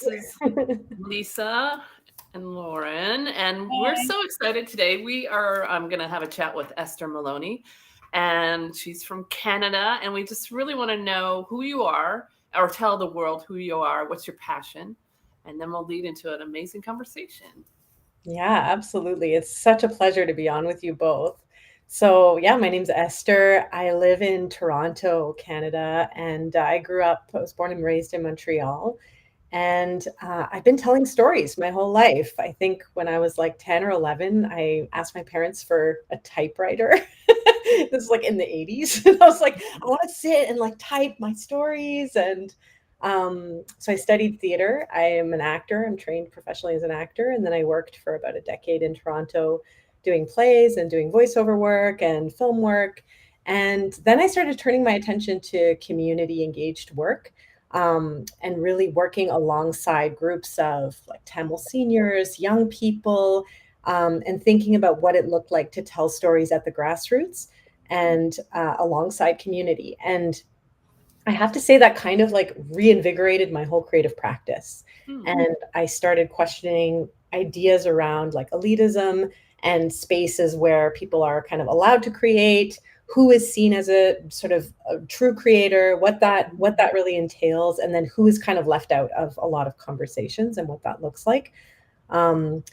This is Lisa and Lauren, and we're so excited today. We are going to have a chat with Esther Maloney, and she's from Canada, and we just really want to know who you are, or tell the world who you are, what's your passion, and then we'll lead into an amazing conversation. Yeah, absolutely. It's such a pleasure to be on with you both. So, yeah, my name's Esther. I live in Toronto, Canada, and I was born and raised in Montreal. And I've been telling stories my whole life. I think when I was like 10 or 11, I asked my parents for a typewriter. This is like in the 80s. And I was like, I want to sit and like type my stories. And so I studied theater. I am an actor. I'm trained professionally as an actor. And then I worked for about a decade in Toronto doing plays and doing voiceover work and film work. And then I started turning my attention to community engaged work, and really working alongside groups of like Tamil seniors, young people, and thinking about what it looked like to tell stories at the grassroots and alongside community. And I have to say that kind of like reinvigorated my whole creative practice. Hmm. And I started questioning ideas around like elitism and spaces where people are kind of allowed to create, who is seen as a sort of a true creator, what that really entails, and then who is kind of left out of a lot of conversations and what that looks like. Um,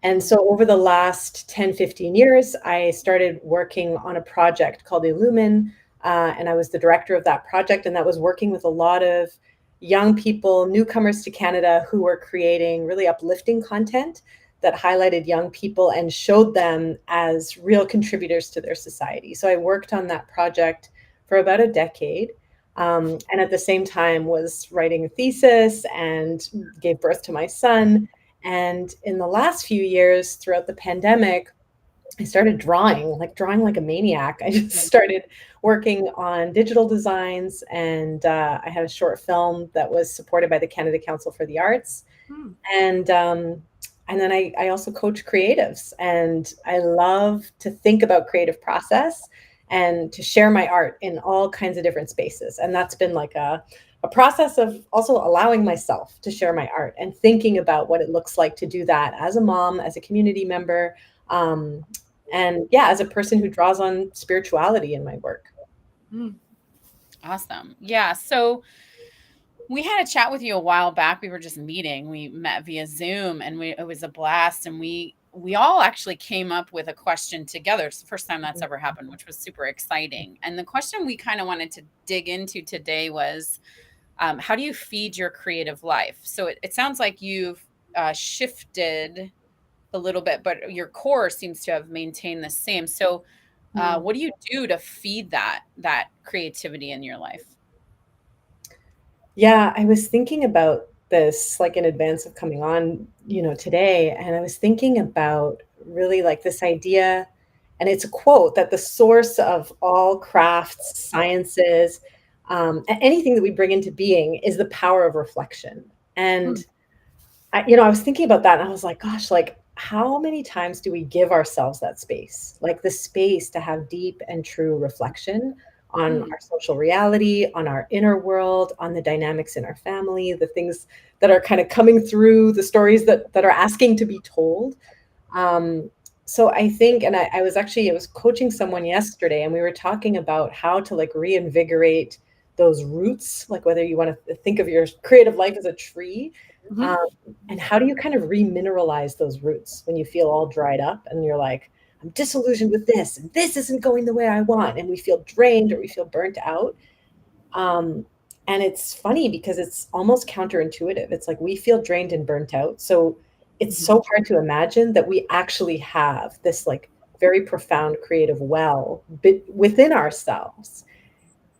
and so over the last 10, 15 years, I started working on a project called Illumin. And I was the director of that project. And that was working with a lot of young people, newcomers to Canada, who were creating really uplifting content that highlighted young people and showed them as real contributors to their society. So I worked on that project for about a decade. And at the same time was writing a thesis and gave birth to my son. And in the last few years, throughout the pandemic, I started drawing like a maniac. I just started working on digital designs, and I had a short film that was supported by the Canada Council for the Arts. Hmm. And and then I also coach creatives, and I love to think about creative process and to share my art in all kinds of different spaces. And that's been like a process of also allowing myself to share my art and thinking about what it looks like to do that as a mom, as a community member, um, and yeah, as a person who draws on spirituality in my work. Hmm. Awesome. Yeah. So we had a chat with you a while back. We were just meeting. We met via Zoom and it was a blast. And we all actually came up with a question together. It's the first time that's ever happened, which was super exciting. And the question we kind of wanted to dig into today was, how do you feed your creative life? So it sounds like you've shifted a little bit, but your core seems to have maintained the same. So Mm. what do you do to feed that creativity in your life? Yeah, I was thinking about this like in advance of coming on, today, and I was thinking about really like this idea, and it's a quote that the source of all crafts, sciences, anything that we bring into being is the power of reflection. And Hmm. I was thinking about that and I was like, gosh, like how many times do we give ourselves that space? Like the space to have deep and true reflection on Hmm. our social reality, on our inner world, on the dynamics in our family, the things that are kind of coming through, the stories that are asking to be told. Um, so I think, and I was coaching someone yesterday and we were talking about how to like reinvigorate those roots, like whether you want to think of your creative life as a tree, Hmm. um, and how do you kind of remineralize those roots when you feel all dried up and you're like, I'm disillusioned with this, and this isn't going the way I want, and we feel drained or we feel burnt out. Um, and it's funny because it's almost counterintuitive. It's like we feel drained and burnt out. So it's Hmm. so hard to imagine that we actually have this like very profound creative well within ourselves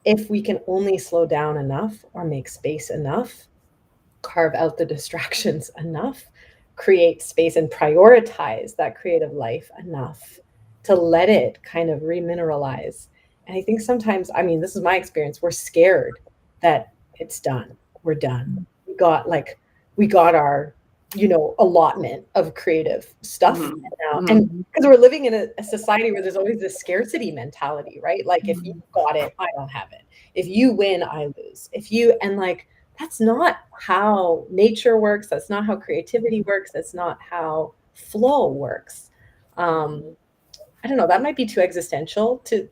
if we can only slow down enough or make space enough, carve out the distractions enough, create space and prioritize that creative life enough to let it kind of remineralize. And I think sometimes, I mean, this is my experience, we're scared that it's done. We're done. We got our, allotment of creative stuff Hmm. now. Hmm. And because we're living in a society where there's always this scarcity mentality, right? Like if you got it, I don't have it. If you win, I lose. If you and like that's not how nature works. That's not how creativity works. That's not how flow works. Um, I don't know. That might be too existential to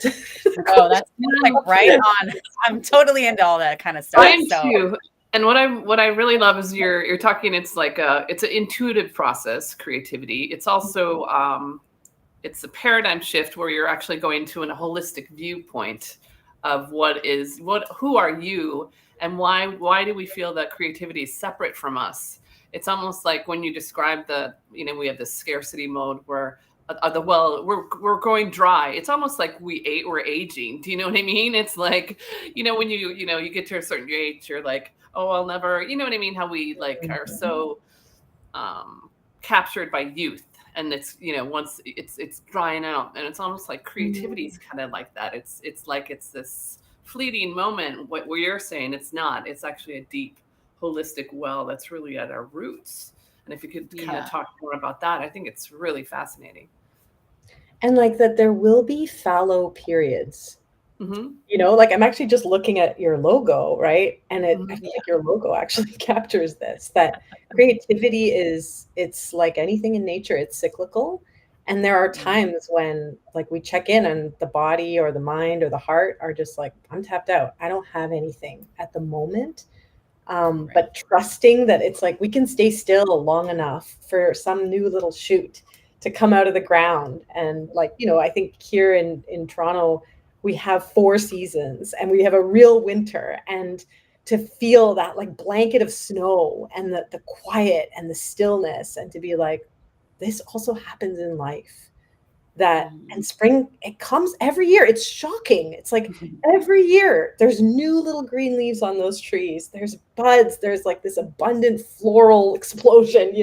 Oh, that's like right on. I'm totally into all that kind of stuff. I am So too. And what I really love is you're talking. It's like it's an intuitive process. Creativity. It's also it's a paradigm shift where you're actually going to a holistic viewpoint of who are you, and why do we feel that creativity is separate from us. It's almost like when you describe we have this scarcity mode where we're going dry. It's almost like we're aging. Do you know what I mean? It's like, when you get to a certain age, you're like, oh, I'll never, you know what I mean? How we like are so captured by youth, and it's once it's drying out, and it's almost like creativity is kind of like that. It's like it's this fleeting moment. What you're saying, it's actually a deep holistic well that's really at our roots. And if you could kind of talk more about that, I think it's really fascinating. And like that there will be fallow periods. Like I'm actually just looking at your logo, right? And I feel like your logo actually captures this, that creativity it's like anything in nature, it's cyclical. And there are times when like we check in and the body or the mind or the heart are just like, I'm tapped out. I don't have anything at the moment. But trusting that it's like we can stay still long enough for some new little shoot to come out of the ground. And like, I think here in Toronto, we have 4 seasons and we have a real winter, and to feel that like blanket of snow and the quiet and the stillness, and to be like, this also happens in life. And spring, it comes every year. It's shocking. It's like every year there's new little green leaves on those trees. There's buds. There's like this abundant floral explosion,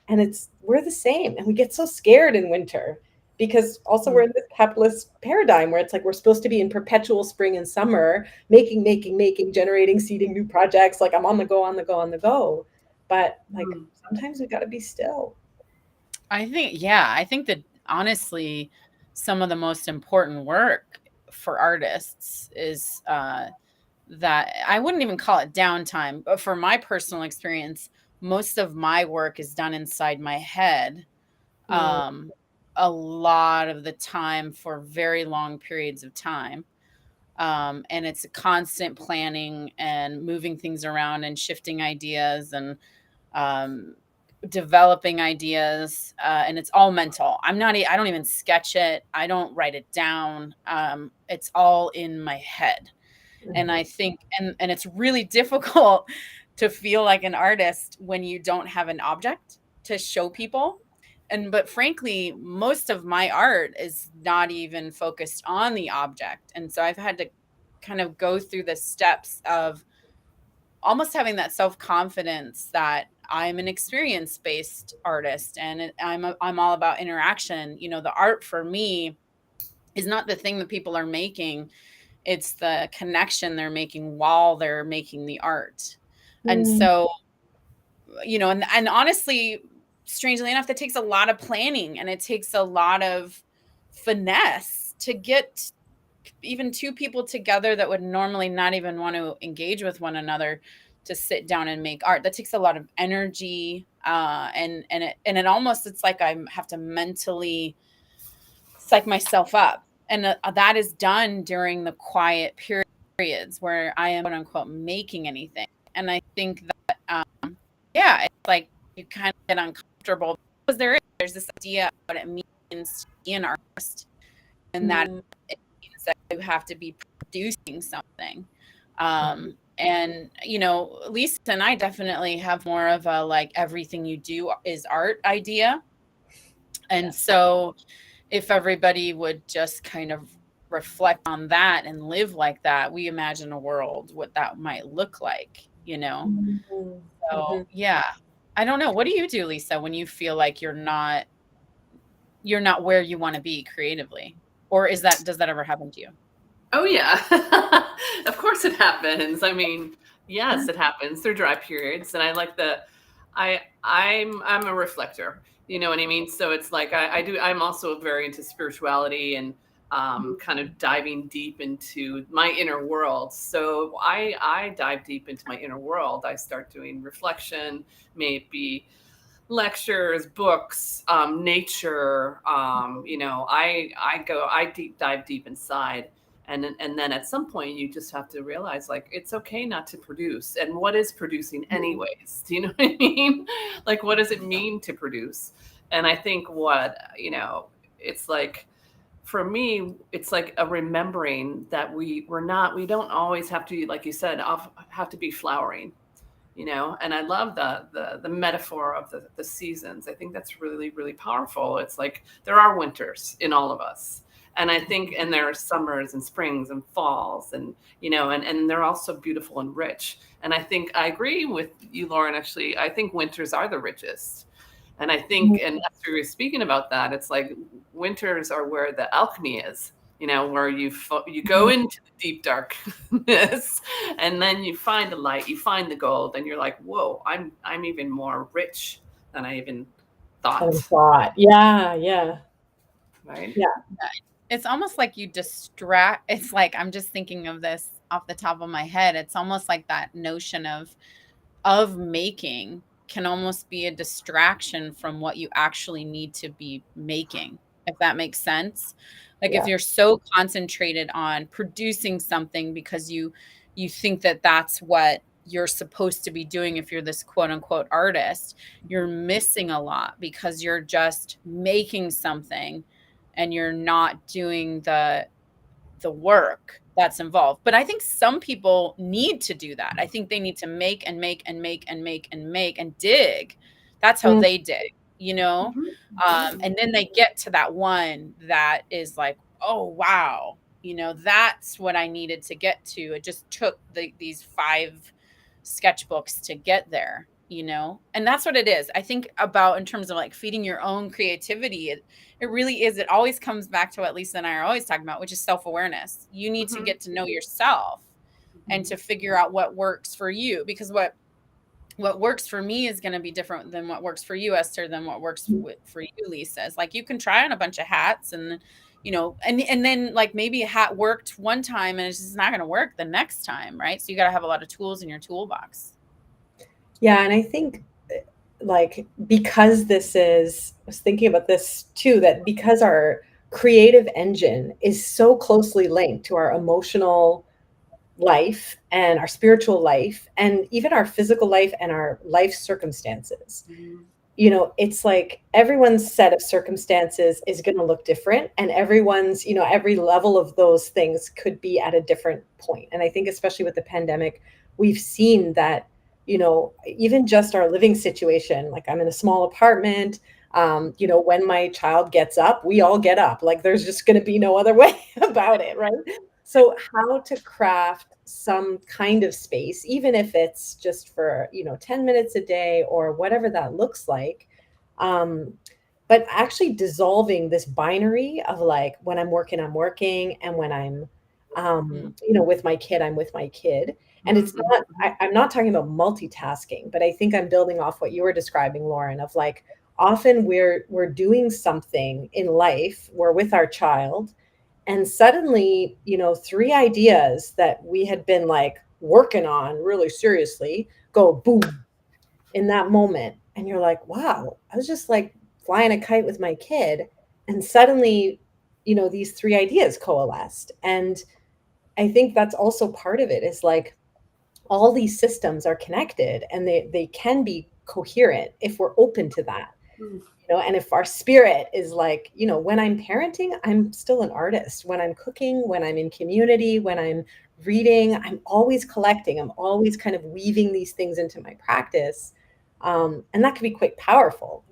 and we're the same. And we get so scared in winter because also we're in this capitalist paradigm where it's like we're supposed to be in perpetual spring and summer, making, generating, seeding new projects. Like I'm on the go. But like sometimes we got to be still. I think that honestly, some of the most important work for artists is that I wouldn't even call it downtime, but for my personal experience, most of my work is done inside my head. A lot of the time for very long periods of time. And it's a constant planning and moving things around and shifting ideas and developing ideas, and it's all mental. I don't even sketch it. I don't write it down. It's all in my head. And I think, and it's really difficult to feel like an artist when you don't have an object to show people. But frankly, most of my art is not even focused on the object. And so I've had to kind of go through the steps of almost having that self-confidence that I'm an experience-based artist, and I'm all about interaction. The art for me is not the thing that people are making. It's the connection they're making while they're making the art. And so, and honestly, strangely enough, that takes a lot of planning and it takes a lot of finesse to get even 2 people together that would normally not even want to engage with one another to sit down and make art. That takes a lot of energy, and it almost, it's like I have to mentally psych myself up, and that is done during the quiet periods where I am, quote unquote, making anything. And I think that it's like you kind of get uncomfortable because there's this idea of what it means to be an artist, and that it means that you have to be producing something. And, Lisa and I definitely have more of a, like, everything you do is art idea. And so if everybody would just kind of reflect on that and live like that, we imagine a world, what that might look like, So, yeah, I don't know. What do you do, Lisa, when you feel like you're not where you want to be creatively? Or does that ever happen to you? Oh yeah. Of course it happens. I mean, yes, it happens. They're dry periods. And I like I'm a reflector, you know what I mean? So it's like I'm also very into spirituality, and kind of diving deep into my inner world. So I dive deep into my inner world. I start doing reflection, maybe lectures, books, nature. I dive deep inside. And then at some point you just have to realize, like, it's okay not to produce. And what is producing anyways? Do you know what I mean? Like, what does it mean to produce? And I think it's like, for me, it's like a remembering that we don't always have to, like you said, have to be flowering, and I love the metaphor of the seasons. I think that's really, really powerful. It's like there are winters in all of us. And I think, and there are summers and springs and falls, and they're also beautiful and rich. And I think I agree with you, Lauren. Actually, I think winters are the richest. And I think, and as we were speaking about that, it's like winters are where the alchemy is, where you go into the deep darkness, and then you find the light, you find the gold, and you're like, whoa, I'm even more rich than I even thought. Yeah. Right. Yeah. It's almost like you distract. It's like, I'm just thinking of this off the top of my head. It's almost like that notion of making can almost be a distraction from what you actually need to be making, if that makes sense. Like, if you're so concentrated on producing something because you think that that's what you're supposed to be doing, if you're this quote unquote artist, you're missing a lot because you're just making something and you're not doing the work that's involved. But I think some people need to do that. I think they need to make and make and make and make and make and dig. That's how they dig, and then they get to that one that is like, oh, wow, that's what I needed to get to. It just took these 5 sketchbooks to get there, and that's what it is. I think about, in terms of like feeding your own creativity, it really is. It always comes back to what Lisa and I are always talking about, which is self-awareness. You need to get to know yourself and to figure out what works for you, because what works for me is going to be different than what works for you, Esther, than what works for you, Lisa. It's like, you can try on a bunch of hats and and then, like, maybe a hat worked one time and it's just not going to work the next time, right? So you got to have a lot of tools in your toolbox. Yeah. And I think, like, because I was thinking about this too, that because our creative engine is so closely linked to our emotional life and our spiritual life and even our physical life and our life circumstances, it's like everyone's set of circumstances is going to look different, and everyone's, every level of those things could be at a different point. And I think especially with the pandemic, we've seen that, even just our living situation, like, I'm in a small apartment, when my child gets up, we all get up. Like, there's just going to be no other way about it, right? So how to craft some kind of space, even if it's just for, 10 minutes a day or whatever that looks like. But actually dissolving this binary of, like, when I'm working, and when I'm, with my kid, I'm with my kid. And it's not, I'm not talking about multitasking, but I think I'm building off what you were describing, Lauren, of, like, often we're doing something in life, we're with our child, and suddenly, 3 ideas that we had been, like, working on really seriously go boom in that moment. And you're like, wow, I was just, like, flying a kite with my kid. And suddenly, these 3 ideas coalesced. And I think that's also part of it, is, like, all these systems are connected and they can be coherent if we're open to that. And if our spirit is like, when I'm parenting, I'm still an artist. When I'm cooking, when I'm in community, when I'm reading, I'm always collecting. I'm always kind of weaving these things into my practice. And that can be quite powerful.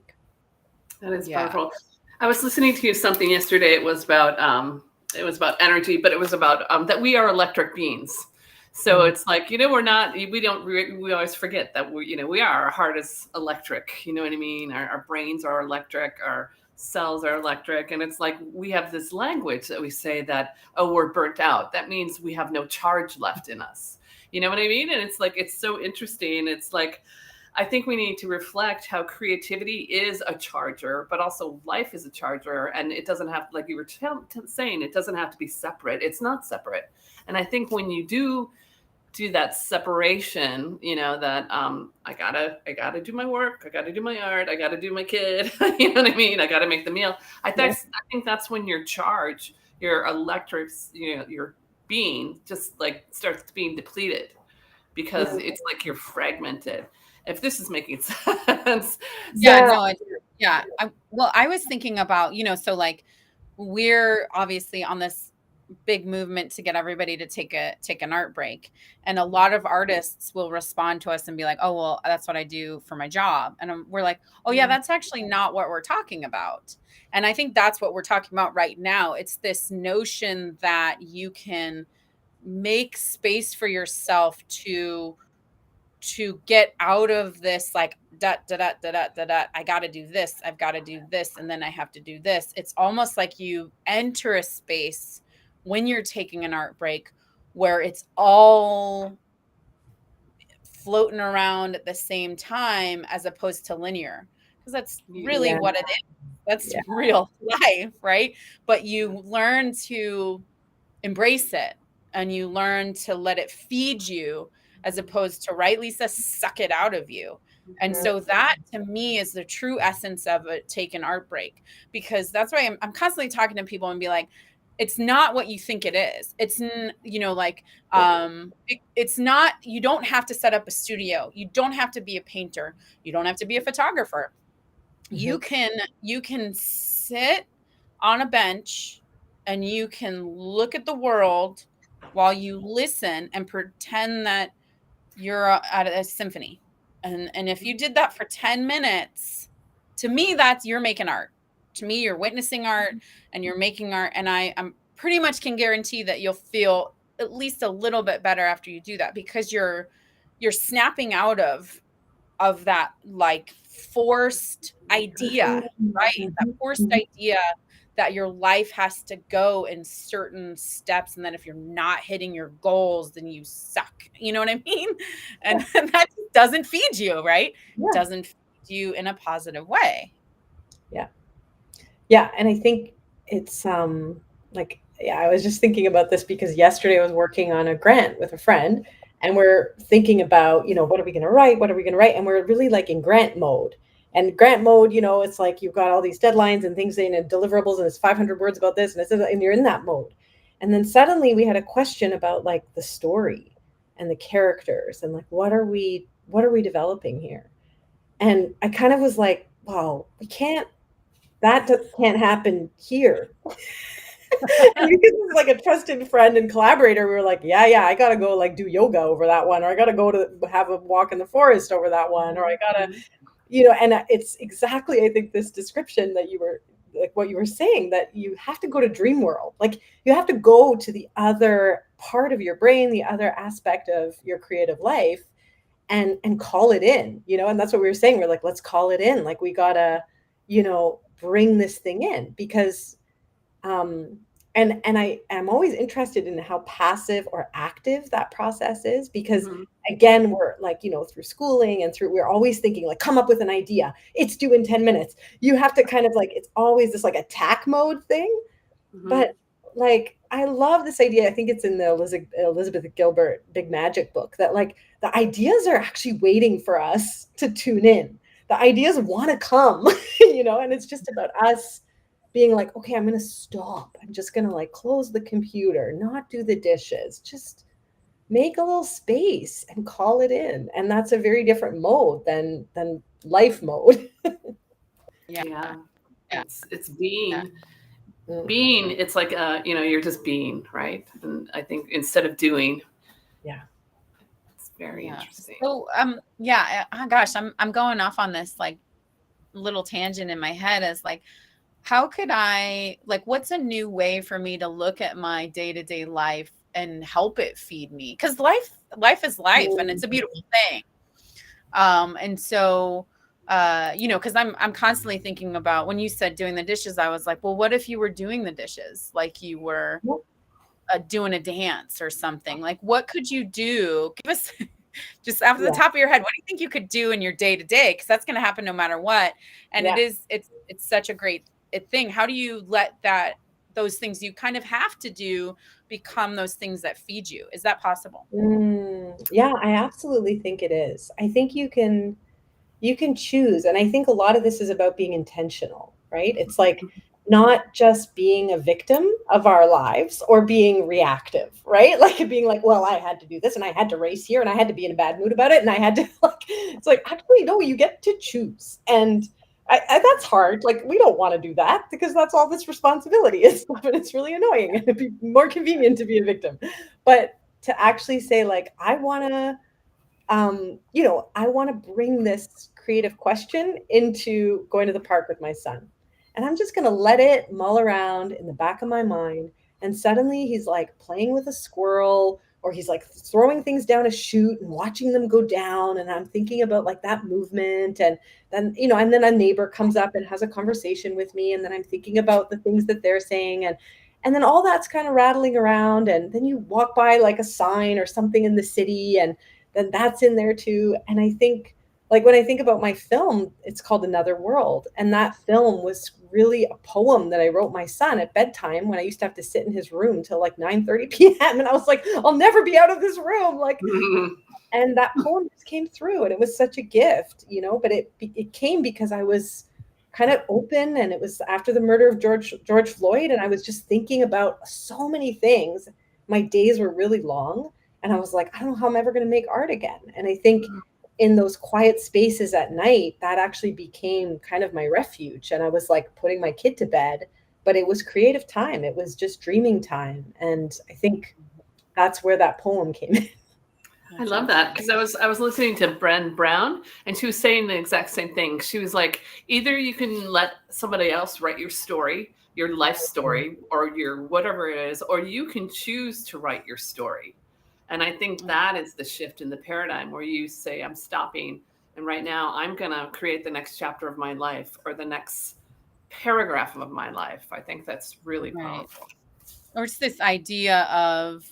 That is powerful. I was listening to something yesterday. It was about energy, but it was about that we are electric beings. So it's like, we always forget that our heart is electric, you know what I mean? Our brains are electric, our cells are electric. And it's like, we have this language that we say that, oh, we're burnt out. That means we have no charge left in us. You know what I mean? And it's like, it's so interesting. It's like, I think we need to reflect how creativity is a charger, but also life is a charger. And it doesn't have, like you were saying, it doesn't have to be separate. It's not separate. And I think when you do that separation, that I gotta do my work, I gotta do my art, I gotta do my kid, you know what I mean? I gotta make the meal. I think that's when your charge, your electric, your being just like starts being depleted, because it's like you're fragmented. If this is making sense. I was thinking about, so like we're obviously on this big movement to get everybody to take an art break, and a lot of artists will respond to us and be like, oh well, that's what I do for my job, and we're like, oh yeah, that's actually not what we're talking about. And I think that's what we're talking about right now. It's this notion that you can make space for yourself to get out of this like I got to do this, I've got to do this, and then I have to do this. It's almost like you enter a space when you're taking an art break where it's all floating around at the same time, as opposed to linear, because that's really what it is. That's real life, right? But you learn to embrace it, and you learn to let it feed you, as opposed to, right, Lisa, suck it out of you. And so that to me is the true essence of a take an art break, because that's why I'm constantly talking to people and be like, it's not what you think it is. It's, it's not, you don't have to set up a studio. You don't have to be a painter. You don't have to be a photographer. You can sit on a bench and you can look at the world while you listen and pretend that you're at a symphony. And if you did that for 10 minutes, to me, that's, you're making art. To me, you're witnessing art and you're making art. And I'm pretty much can guarantee that you'll feel at least a little bit better after you do that, because you're snapping out of that like forced idea, right? That forced idea that your life has to go in certain steps. And then if you're not hitting your goals, then you suck. You know what I mean? And that doesn't feed you, right? Yeah. Doesn't feed you in a positive way. Yeah. Yeah. And I think it's I was just thinking about this because yesterday I was working on a grant with a friend, and we're thinking about, what are we going to write? What are we going to write? And we're really like in grant mode. And grant mode, it's like you've got all these deadlines and things and deliverables, and it's 500 words about this, and you're in that mode. And then suddenly we had a question about like the story and the characters and like what are we developing here? And I kind of was like, wow, that can't happen here. And because it's like a trusted friend and collaborator, we were like, yeah, I gotta go like do yoga over that one, or I gotta go to have a walk in the forest over that one, or I gotta, and it's exactly, I think, this description that you were like, what you were saying, that you have to go to dream world. Like you have to go to the other part of your brain, the other aspect of your creative life, and call it in, and that's what we were saying. We're like, let's call it in. Like we gotta, bring this thing in, because and I am always interested in how passive or active that process is, because again, we're like, through schooling and we're always thinking like, come up with an idea, it's due in 10 minutes. You have to kind of like, it's always this like attack mode thing. But like, I love this idea. I think it's in the Elizabeth Gilbert Big Magic book, that like the ideas are actually waiting for us to tune in. The ideas want to come, and it's just about us being like, okay, I'm going to stop. I'm just going to like close the computer, not do the dishes, just make a little space and call it in. And that's a very different mode than life mode. Yeah. It's being. Being, it's like you're just being, right? And I think instead of doing. It's very interesting. So gosh, I'm going off on this like little tangent in my head as like, how could I, like, what's a new way for me to look at my day-to-day life and help it feed me? Because life is life, and it's a beautiful thing. And so, because I'm constantly thinking about, when you said doing the dishes, I was like, well, what if you were doing the dishes like you were doing a dance or something? Like, what could you do? just off the Yeah. top of your head, what do you think you could do in your day to day? Because that's going to happen no matter what. And Yeah. it's such a great thing. How do you let those things you kind of have to do become those things that feed you? Is that possible? Yeah, I absolutely think it is. I think you can choose, and I think a lot of this is about being intentional, right? It's like not just being a victim of our lives or being reactive, right? Like being like, well, I had to do this and I had to race here and I had to be in a bad mood about it and I had to like, it's like, actually, no, you get to choose. And that's hard. Like, we don't want to do that because that's all this responsibility is. And it's really annoying and it'd be more convenient to be a victim. But to actually say, like, I want to, I want to bring this creative question into going to the park with my son. And I'm just going to let it mull around in the back of my mind. And suddenly he's like playing with a squirrel, or he's like throwing things down a chute and watching them go down. And I'm thinking about like that movement. And then, and then a neighbor comes up and has a conversation with me. And then I'm thinking about the things that they're saying. And then all that's kind of rattling around. And then you walk by like a sign or something in the city, and then that's in there too. And I think, like, when I think about my film, it's called Another World. And that film was really a poem that I wrote my son at bedtime when I used to have to sit in his room till like 9:30 p.m. And I was like, I'll never be out of this room. Like, and that poem just came through, and it was such a gift, but it came because I was kind of open, and it was after the murder of George Floyd. And I was just thinking about so many things. My days were really long. And I was like, I don't know how I'm ever going to make art again. And I think in those quiet spaces at night, that actually became kind of my refuge. And I was like putting my kid to bed, but it was creative time. It was just dreaming time. And I think that's where that poem came in. I love that, because I was listening to Brené Brown, and she was saying the exact same thing. She was like, either you can let somebody else write your story, your life story, or your whatever it is, or you can choose to write your story. And I think that is the shift in the paradigm, where you say, I'm stopping, and right now I'm going to create the next chapter of my life, or the next paragraph of my life. I think that's really powerful. Or it's this idea of,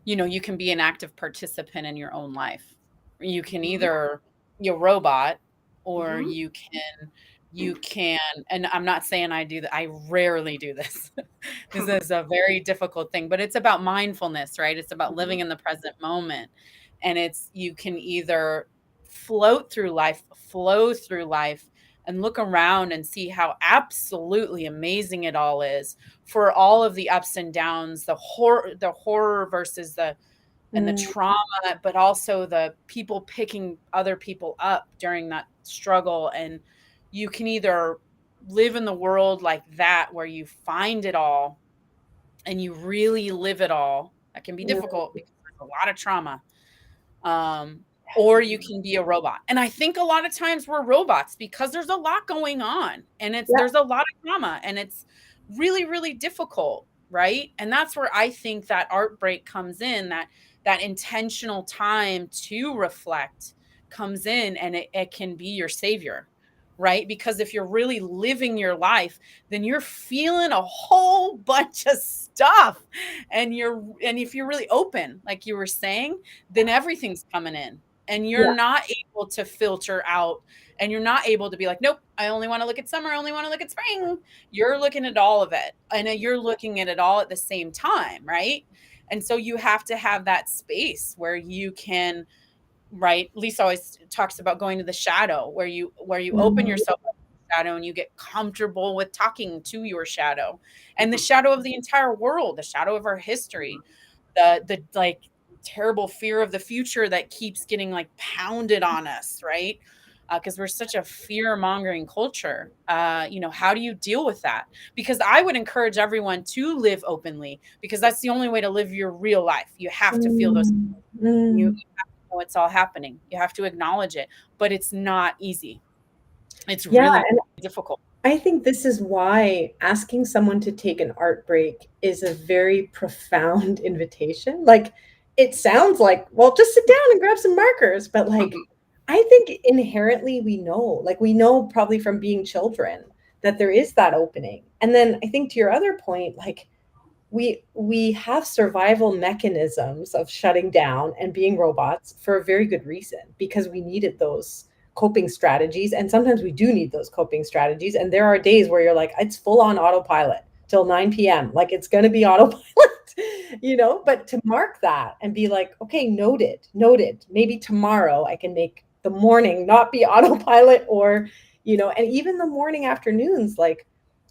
you can be an active participant in your own life. You can either be a robot, or you can, and I'm not saying I do that. I rarely do this. This is a very difficult thing, but it's about mindfulness, right? It's about living in the present moment. And you can either flow through life, and look around and see how absolutely amazing it all is, for all of the ups and downs, the horror versus and the trauma, but also the people picking other people up during that struggle. And you can either live in the world like that, where you find it all and you really live it all. That can be difficult because there's a lot of trauma. Or you can be a robot. And I think a lot of times we're robots because there's a lot going on, and there's a lot of trauma, and it's really, really difficult. Right. And that's where I think that art break comes in, that intentional time to reflect comes in, and it can be your savior. Right. Because if you're really living your life, then you're feeling a whole bunch of stuff. And if you're really open, like you were saying, then everything's coming in, and you're not able to filter out, and you're not able to be like, nope, I only want to look at summer. I only want to look at spring. You're looking at all of it, and you're looking at it all at the same time. Right. And so you have to have that space where you can, right? Lisa always talks about going to the shadow, where you open yourself up to the shadow, and you get comfortable with talking to your shadow, and the shadow of the entire world, the shadow of our history, the like terrible fear of the future that keeps getting like pounded on us, right? Because we're such a fear-mongering culture. How do you deal with that? Because I would encourage everyone to live openly, because that's the only way to live your real life. You have to feel those. You have to know it's all happening. You have to acknowledge it, but it's not easy. It's really difficult. I think this is why asking someone to take an art break is a very profound invitation. Like, it sounds like, well, just sit down and grab some markers. But like, I think inherently we know probably from being children that there is that opening. And then I think to your other point, like, we have survival mechanisms of shutting down and being robots for a very good reason, because we needed those coping strategies, and sometimes we do need those coping strategies, and there are days where you're like, it's full on autopilot till 9 p.m., like it's going to be autopilot. But to mark that and be like, okay, noted, maybe tomorrow I can make the morning not be autopilot, or and even the morning afternoons, like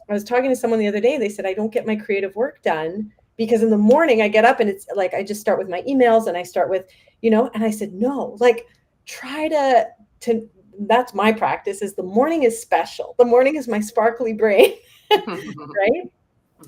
I was talking to someone the other day, they said, I don't get my creative work done because in the morning I get up and it's like, I just start with my emails and I start with, and I said, no, like try to, that's my practice, is the morning is special. The morning is my sparkly brain, right?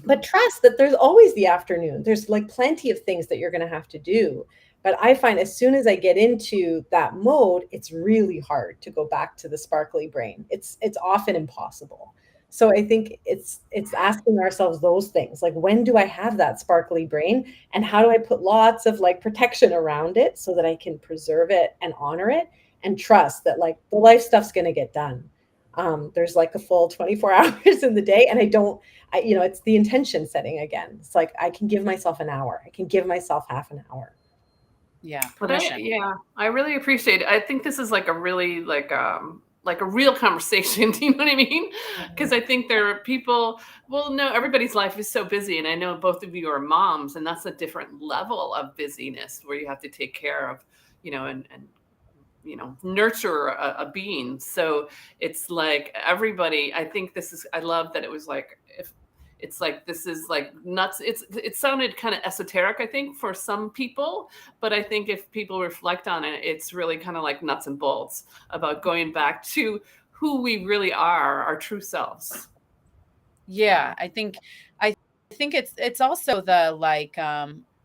But trust that there's always the afternoon. There's like plenty of things that you're going to have to do. But I find as soon as I get into that mode, it's really hard to go back to the sparkly brain. It's often impossible. So I think it's asking ourselves those things, like, when do I have that sparkly brain, and how do I put lots of like protection around it so that I can preserve it and honor it and trust that like the life stuff's going to get done. There's like a full 24 hours in the day, and it's the intention setting again. It's like, I can give myself an hour. I can give myself half an hour. Yeah. I really appreciate it. I think this is like a really like a real conversation. Do you know what I mean? Because I think there are people, no, everybody's life is so busy. And I know both of you are moms, and that's a different level of busyness where you have to take care of, and nurture a being. So it's like everybody, I think I love that it was like, if it's like, this is like nuts. It sounded kind of esoteric, I think, for some people, but I think if people reflect on it, it's really kind of like nuts and bolts about going back to who we really are, our true selves. Yeah. I think it's also the like,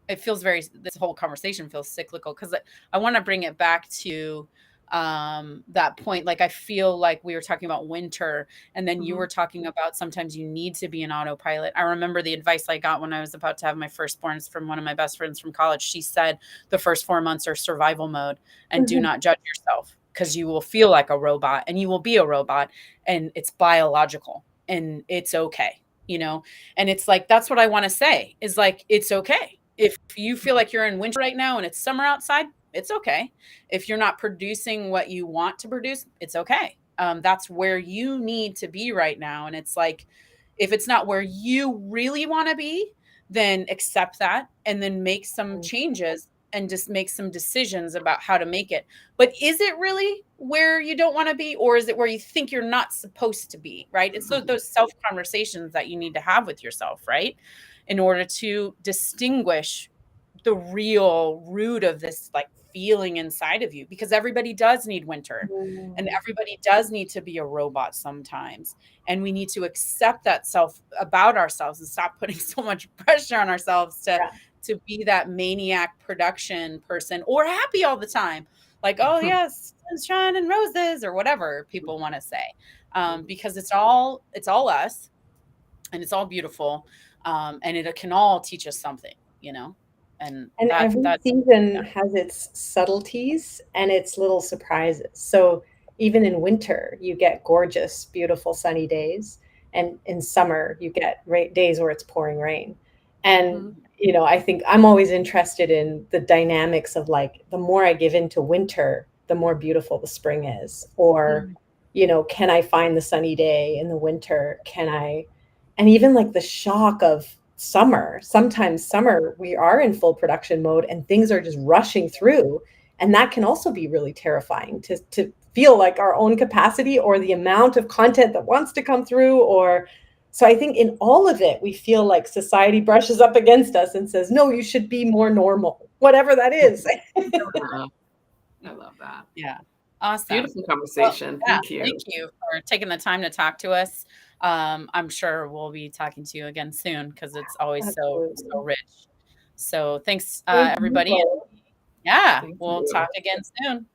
it feels this whole conversation feels cyclical, because I want to bring it back to that point. Like, I feel like we were talking about winter, and then you were talking about sometimes you need to be an autopilot. I remember the advice I got when I was about to have my firstborn from one of my best friends from college. She said the first 4 months are survival mode, and do not judge yourself, because you will feel like a robot, and you will be a robot, and it's biological, and it's okay. And it's like, that's what I want to say, is like, it's okay. If you feel like you're in winter right now and it's summer outside, it's okay. If you're not producing what you want to produce, it's okay. That's where you need to be right now. And it's like, if it's not where you really want to be, then accept that and then make some changes and just make some decisions about how to make it. But is it really where you don't want to be, or is it where you think you're not supposed to be, right? It's those self conversations that you need to have with yourself, right? In order to distinguish the real root of this like feeling inside of you, because everybody does need winter and everybody does need to be a robot sometimes. And we need to accept that about ourselves and stop putting so much pressure on ourselves to be that maniac production person, or happy all the time. Like, oh yes, sunshine and roses, or whatever people want to say. Because it's all us, and it's all beautiful. And it can all teach us something, And every season has its subtleties and its little surprises. So even in winter, you get gorgeous, beautiful sunny days. And in summer, you get days where it's pouring rain. And, I think I'm always interested in the dynamics of like, the more I give into winter, the more beautiful the spring is. Or, can I find the sunny day in the winter? And even like the shock of summer. Sometimes summer, we are in full production mode and things are just rushing through. And that can also be really terrifying to feel like our own capacity or the amount of content that wants to come through. So I think in all of it, we feel like society brushes up against us and says, no, you should be more normal, whatever that is. I love that. Yeah. Awesome. Beautiful conversation. Well, Thank you. Thank you for taking the time to talk to us. I'm sure we'll be talking to you again soon, because it's always so rich. So thanks, everybody. You. Yeah, we'll talk again soon.